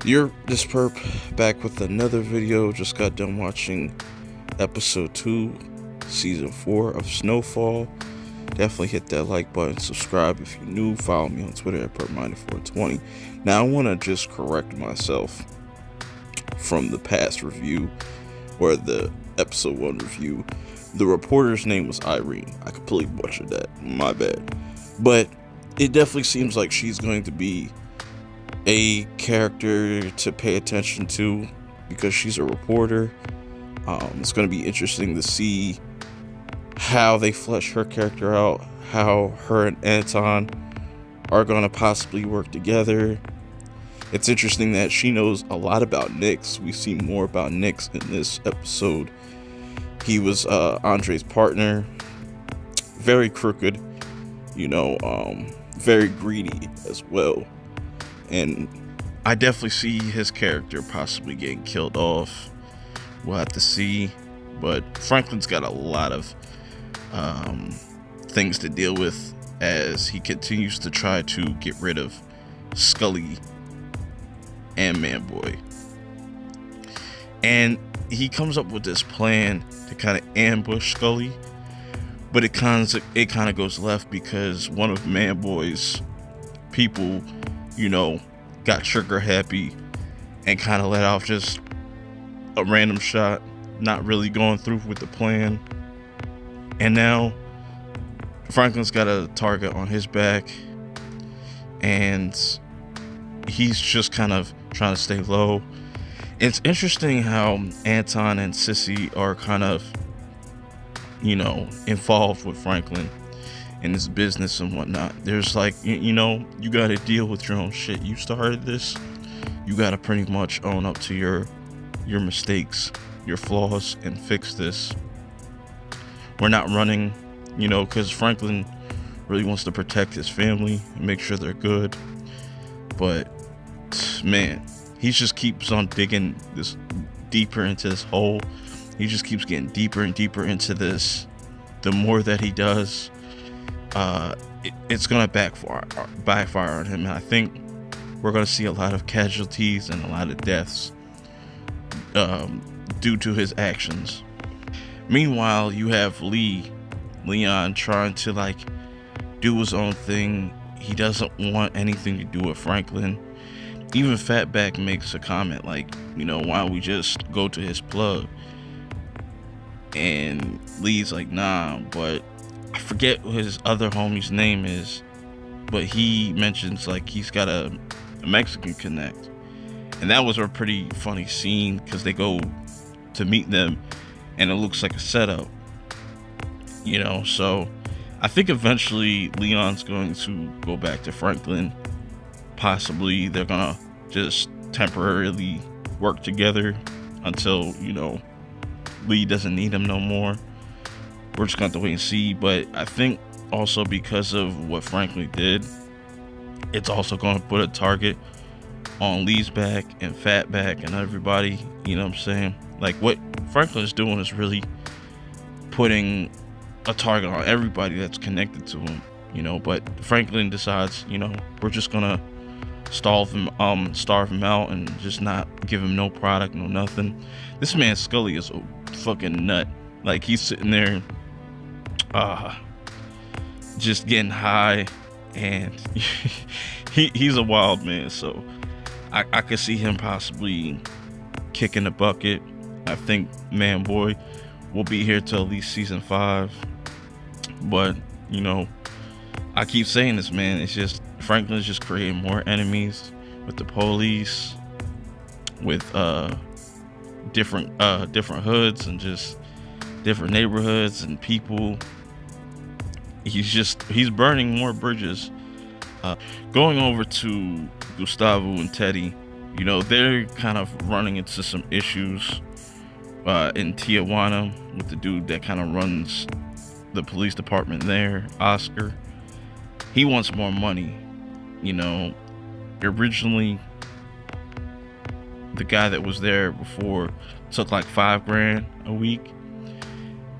You're this perp back with another video. Just got done watching episode 2, season 4 of Snowfall. Definitely hit that like button, subscribe if you're new, follow me on Twitter at perp9420. Now I want to just correct myself from the past review, or the episode 1 review. The reporter's name was Irene. I completely butchered that, my bad. But it definitely seems like she's going to be a character to pay attention to because she's a reporter. It's going to be interesting to see how they flesh her character out, how her and Alton are going to possibly work together. It's interesting that she knows a lot about Nix. We see more about Nix in this episode. He was Andre's partner, very crooked, very greedy as well. And I definitely see his character possibly getting killed off. We'll have to see. But Franklin's got a lot of things to deal with as he continues to try to get rid of Scully and Manboy. And he comes up with this plan to kind of ambush Scully. But it kind of goes left because one of Manboy's people, got trigger happy and kind of let off just a random shot, not really going through with the plan. And now Franklin's got a target on his back, and he's just kind of trying to stay low. It's interesting how Alton and Cissy are kind of, involved with Franklin in his business and whatnot. There's like, you got to deal with your own shit. You started this. You got to pretty much own up to your mistakes, your flaws, and fix this. We're not running, because Franklin really wants to protect his family and make sure they're good. But man, he just keeps on digging this deeper into this hole. He just keeps getting deeper and deeper into this. The more that he does, it's gonna backfire on him. And I think we're gonna see a lot of casualties and a lot of deaths due to his actions. Meanwhile, you have Leon trying to do his own thing. He doesn't want anything to do with Franklin. Even Fatback makes a comment why don't we just go to his plug? And Lee's like, nah, but I forget what his other homie's name is, but he mentions he's got a Mexican connect. And that was a pretty funny scene because they go to meet them and it looks like a setup, so I think eventually Leon's going to go back to Franklin. Possibly they're gonna just temporarily work together until, Lee doesn't need him no more. We're just gonna have to wait and see. But I think also because of what Franklin did, it's also gonna put a target on Lee's back and Fatback and everybody. You know what I'm saying? What Franklin is doing is really putting a target on everybody that's connected to him. But Franklin decides, we're just gonna starve him out and just not give him no product, no nothing. This man Scully is a fucking nut. He's sitting there just getting high, and he's a wild man. So I could see him possibly kicking the bucket. I think Manboy will be here till at least season 5. But I keep saying this, man. It's just Franklin's just creating more enemies with the police, with different hoods and just different neighborhoods and people. He's burning more bridges. Going over to Gustavo and Teddy, they're kind of running into some issues in Tijuana with the dude that kind of runs the police department there, Oscar. He wants more money. Originally the guy that was there before took $5,000 a week.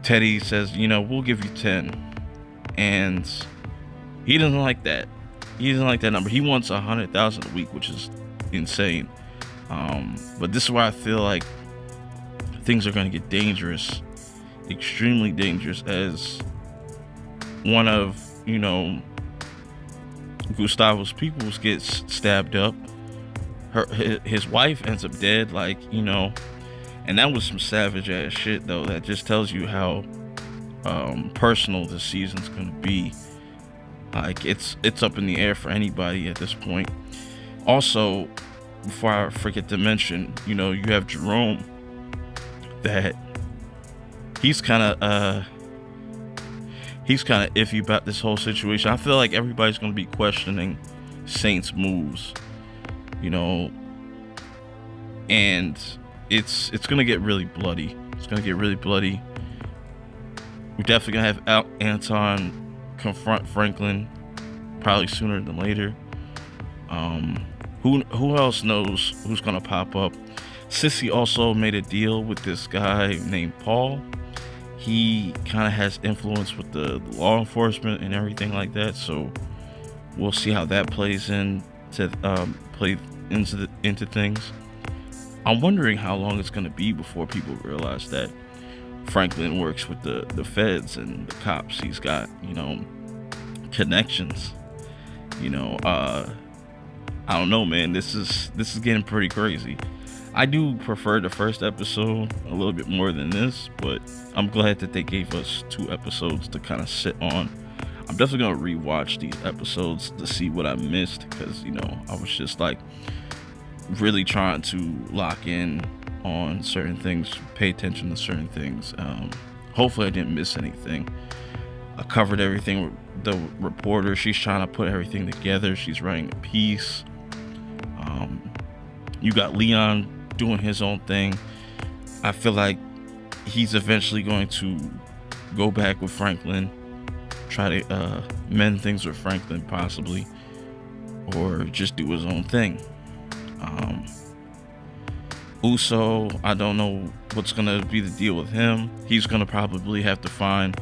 Teddy says, we'll give you 10. And he doesn't like that. He doesn't like that number. He wants 100,000 a week, which is insane. But this is where I feel like things are going to get dangerous, extremely dangerous, as one of, Gustavo's peoples gets stabbed up. His wife ends up dead, and that was some savage ass shit though. That just tells you how personal this season's gonna be. Like it's up in the air for anybody at this point. Also, before I forget to mention, you have Jerome, that he's kind of iffy about this whole situation. I feel like everybody's gonna be questioning Saint's moves, and it's gonna get really bloody. It's gonna get really bloody. We're definitely gonna have Alton confront Franklin probably sooner than later. Who else knows who's gonna pop up? Cissy also made a deal with this guy named Paul. He kind of has influence with the law enforcement and everything like that, so we'll see how that plays into things. I'm wondering how long it's gonna be before people realize that Franklin works with the feds and the cops. He's got connections. I don't know, man. This is getting pretty crazy. I do prefer the first episode a little bit more than this, but I'm glad that they gave us 2 episodes to kind of sit on. I'm definitely gonna rewatch these episodes to see what I missed, because I was just really trying to lock in on certain things, pay attention to certain things. Hopefully I didn't miss anything. I covered everything with the reporter. She's trying to put everything together. She's writing a piece. You got Leon doing his own thing. I feel like he's eventually going to go back with Franklin, try to mend things with Franklin possibly, or just do his own thing. Uso, I don't know what's gonna be the deal with him. He's gonna probably have to find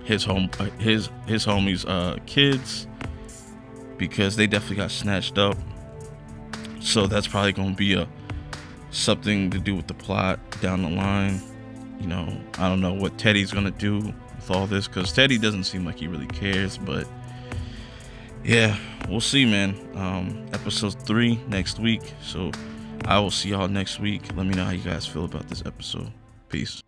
his homies' kids, because they definitely got snatched up. So that's probably gonna be something to do with the plot down the line. I don't know what Teddy's gonna do with all this, because Teddy doesn't seem like he really cares. But yeah, we'll see, man. Episode 3 next week. So I will see y'all next week. Let me know how you guys feel about this episode. Peace.